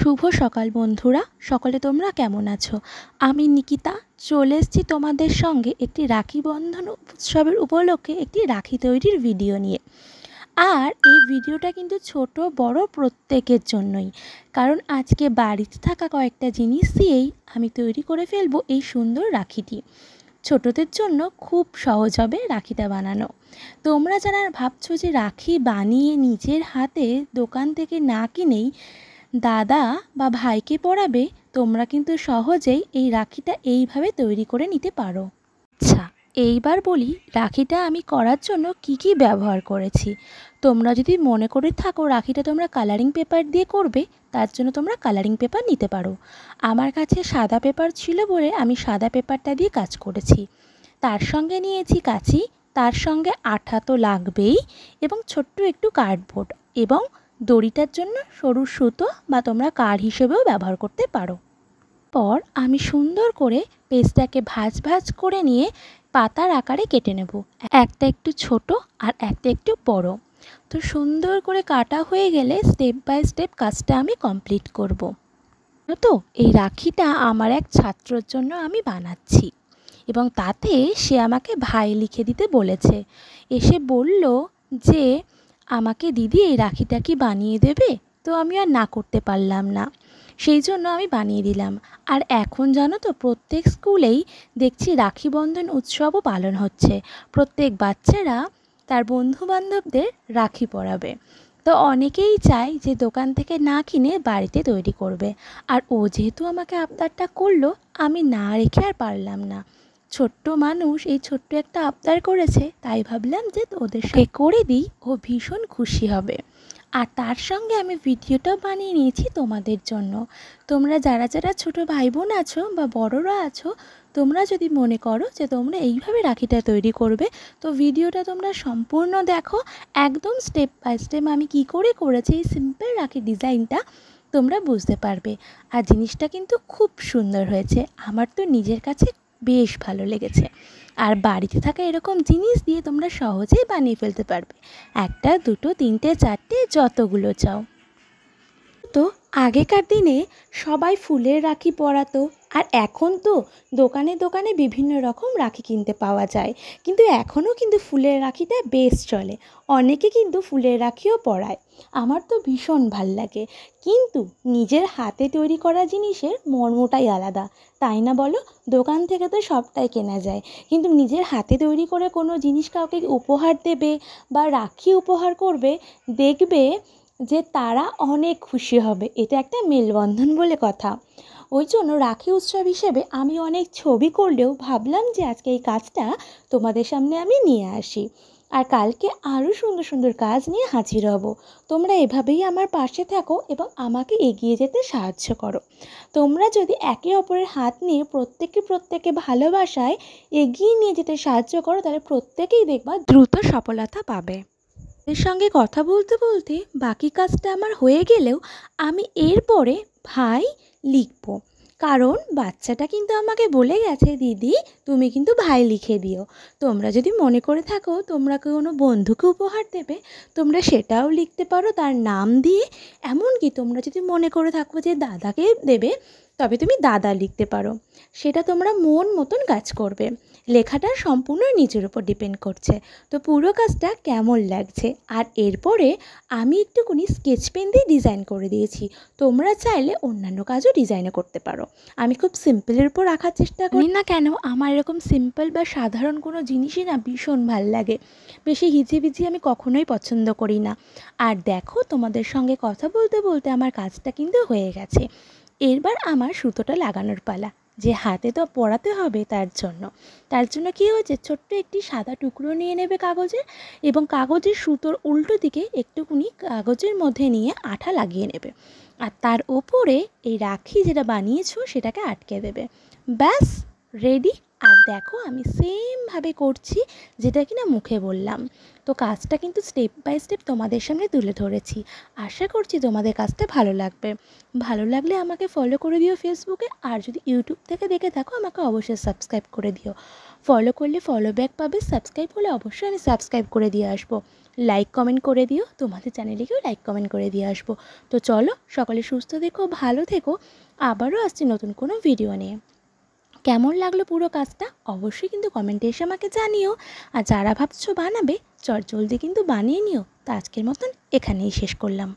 শুভ সকাল বন্ধুরা, সকলে তোমরা কেমন আছো? আমি নিকিতা চলে এসেছি তোমাদের সঙ্গে একটি রাখি বন্ধন উৎসবের উপলক্ষে একটি রাখি তৈরির ভিডিও নিয়ে। আর এই ভিডিওটা কিন্তু ছোট বড় প্রত্যেকের জন্যই, কারণ আজকে বাড়িতে থাকা কয়েকটা জিনিস দিয়েই আমি তৈরি করে ফেলবো এই সুন্দর রাখিটি। ছোটদের জন্য খুব সহজ হবে রাখিটা বানানো। তোমরা যারা ভাবছো যে রাখি বানিয়ে নিজের হাতে দোকান থেকে না কিনেই দাদা বা ভাইকে পরাবে, তোমরা কিন্তু সহজেই এই রাখিটা এইভাবে তৈরি করে নিতে পারো। আচ্ছা, এইবার বলি রাখিটা আমি করার জন্য কি কি ব্যবহার করেছি। তোমরা যদি মনে করে থাকো রাখিটা তোমরা কালারিং পেপার দিয়ে করবে, তার জন্য তোমরা কালারিং পেপার নিতে পারো। আমার কাছে সাদা পেপার ছিল বলে আমি সাদা পেপারটা দিয়ে কাজ করেছি। তার সঙ্গে নিয়েছি কাঁচি, তার সঙ্গে আঠা তো লাগবেই, এবং ছোট্ট একটু কার্ডবোর্ড, এবং দড়িটার জন্য সরু সুতো বা তোমরা কার্ড হিসেবেও ব্যবহার করতে পারো। পর আমি সুন্দর করে পেজটাকে ভাঁজ ভাঁজ করে নিয়ে পাতার আকারে কেটে নেব। একটা একটু ছোট আর একটা একটু বড়। তো সুন্দর করে কাটা হয়ে গেলে স্টেপ বাই স্টেপ কাজটা আমি কমপ্লিট করব। তো এই রাখিটা আমার এক ছাত্রর জন্য আমি বানাচ্ছি, এবং তাতে সে আমাকে ভাই লিখে দিতে বলেছে। এসে বলল যে আমাকে দিদি এই রাখিটা কি বানিয়ে দেবে? তো আমি আর না করতে পারলাম না, সেই জন্য আমি বানিয়ে দিলাম। আর এখন জানো তো প্রত্যেক স্কুলেই দেখছি রাখি বন্ধন উৎসবও পালন হচ্ছে। প্রত্যেক বাচ্চারা তার বন্ধুবান্ধবদের রাখি পরাবে। তো অনেকেই চায় যে দোকান থেকে না কিনে বাড়িতে তৈরি করবে। আর ও যেহেতু আমাকে আবদারটা করলো, আমি না রেখে আর পারলাম না। ছোট্ট মানুষ এই ছোট্ট একটা আবদার করেছে, তাই ভাবলাম যে ওদের সাথে করে দিই, ও ভীষণ খুশি হবে। আর তার সঙ্গে আমি ভিডিওটাও বানিয়ে নিয়েছি তোমাদের জন্য। তোমরা যারা যারা ছোট ভাই বোন আছো বা বড়রা আছো, তোমরা যদি মনে করো যে তোমরা এইভাবে রাখিটা তৈরি করবে, তো ভিডিওটা তোমরা সম্পূর্ণ দেখো। একদম স্টেপ বাই স্টেপ আমি কি করে করেছি এই সিম্পল রাখি ডিজাইনটা তোমরা বুঝতে পারবে। আর জিনিসটা কিন্তু খুব সুন্দর হয়েছে, আমার তো নিজের কাছে বেশ ভালো লেগেছে। আর বাড়িতে থাকা এরকম জিনিস দিয়ে তোমরা সহজেই বানিয়ে ফেলতে পারবে, একটা দুটো তিনটে চারটে যতগুলো চাও। তো আগেকার দিনে সবাই ফুলের রাখি পরাতো, আর এখন তো দোকানে দোকানে বিভিন্ন রকম রাখি কিনতে পাওয়া যায়, কিন্তু এখনও কিন্তু ফুলের রাখিটা বেশ চলে। অনেকে কিন্তু ফুলের রাখিও পরায়, আমার তো ভীষণ ভাল লাগে। কিন্তু নিজের হাতে তৈরি করা জিনিসের মর্মটাই আলাদা, তাই না বলো? দোকান থেকে তো সবটাই কেনা যায়, কিন্তু নিজের হাতে তৈরি করে কোনো জিনিস কাউকে উপহার দেবে বা রাখি উপহার করবে, দেখবে যে তারা অনেক খুশি হবে। এটা একটা মেলবন্ধন বলে কথা। ওই জন্য রাখি উৎসব হিসেবে আমি অনেক ছবি করলেও ভাবলাম যে আজকে এই কাজটা তোমাদের সামনে আমি নিয়ে আসি। আর কালকে আরও সুন্দর সুন্দর কাজ নিয়ে হাজির হব। তোমরা এভাবেই আমার পাশে থাকো এবং আমাকে এগিয়ে যেতে সাহায্য করো। তোমরা যদি একে অপরের হাত নিয়ে প্রত্যেকে ভালোবাসায় এগিয়ে নিয়ে যেতে সাহায্য করো, তাহলে প্রত্যেকেই দেখবা দ্রুত সফলতা পাবে। এর সঙ্গে কথা বলতে বলতে বাকি কাজটা আমার হয়ে গেলেও আমি এরপরে ভাই লিখব, কারণ বাচ্চাটা কিন্তু আমাকে বলে গেছে দিদি তুমি কিন্তু ভাই লিখে দিও। তোমরা যদি মনে করে থাকো তোমরা কোনো বন্ধুকে উপহার দেবে, তোমরা সেটাও লিখতে পারো তার নাম দিয়ে। এমনকি তোমরা যদি মনে করে থাকো যে দাদাকে দেবে, তবে তুমি দাদা লিখতে পারো। সেটা তোমরা মন মতন কাজ করবে, লেখাটা সম্পূর্ণ নিজের উপর ডিপেন্ড করছে। তো পুরো কাজটা কেমন লাগছে। আর এরপরে আমি একটুখানি স্কেচ পেন দিয়ে ডিজাইন করে দিয়েছি, তোমরা চাইলে অন্যান্য কাজও ডিজাইনে করতে পারো। আমি খুব সিম্পলের উপর রাখার চেষ্টা করি না কেন, আমার এরকম সিম্পল বা সাধারণ কোনো জিনিসই না ভীষণ ভাল লাগে। বেশি হিজিবিজি আমি কখনোই পছন্দ করি না। আর দেখো তোমাদের সঙ্গে কথা বলতে বলতে আমার কাজটা কিন্তু হয়ে গেছে। এরবার আমার সুতোটা লাগানোর পালা, যে হাতে তো পরাতে হবে। তার জন্য কী হয়েছে, ছোট্ট একটি সাদা টুকরো নিয়ে নেবে কাগজের, এবং কাগজের সুতোর উল্টো দিকে একটুকুনি কাগজের মধ্যে নিয়ে আঠা লাগিয়ে নেবে। আর তার ওপরে এই রাখি যেটা বানিয়েছো সেটাকে আটকে দেবে। ব্যাস রেডি। আর দেখো আমি সেমভাবে করছি যেটা কিনা মুখে বললাম। তো কাজটা কিন্তু স্টেপ বাই স্টেপ তোমাদের সামনে তুলে ধরেছি। আশা করছি তোমাদের কাজটা ভালো লাগবে। ভালো লাগলে আমাকে ফলো করে দিও ফেসবুকে, আর যদি ইউটিউব থেকে দেখে থাকো আমাকে অবশ্যই সাবস্ক্রাইব করে দিও। ফলো করলে ফলো ব্যাক পাবে, সাবস্ক্রাইব হলে অবশ্যই আমি সাবস্ক্রাইব করে দিয়ে আসবো। লাইক কমেন্ট করে দিও, তোমাদের চ্যানেলেকেও লাইক কমেন্ট করে দিয়ে আসবো। তো চলো, সকলে সুস্থ থেকো, ভালো থেকো। আবারও আসছি নতুন কোনো ভিডিও নিয়ে। কেমন লাগলো পুরো কাজটা অবশ্যই কিন্তু কমেন্টে এসে আমাকে জানিও। আর যারা ভাবছো বানাবে, চটজলদি কিন্তু বানিয়ে নিও। তো আজকের মতন এখানেই শেষ করলাম।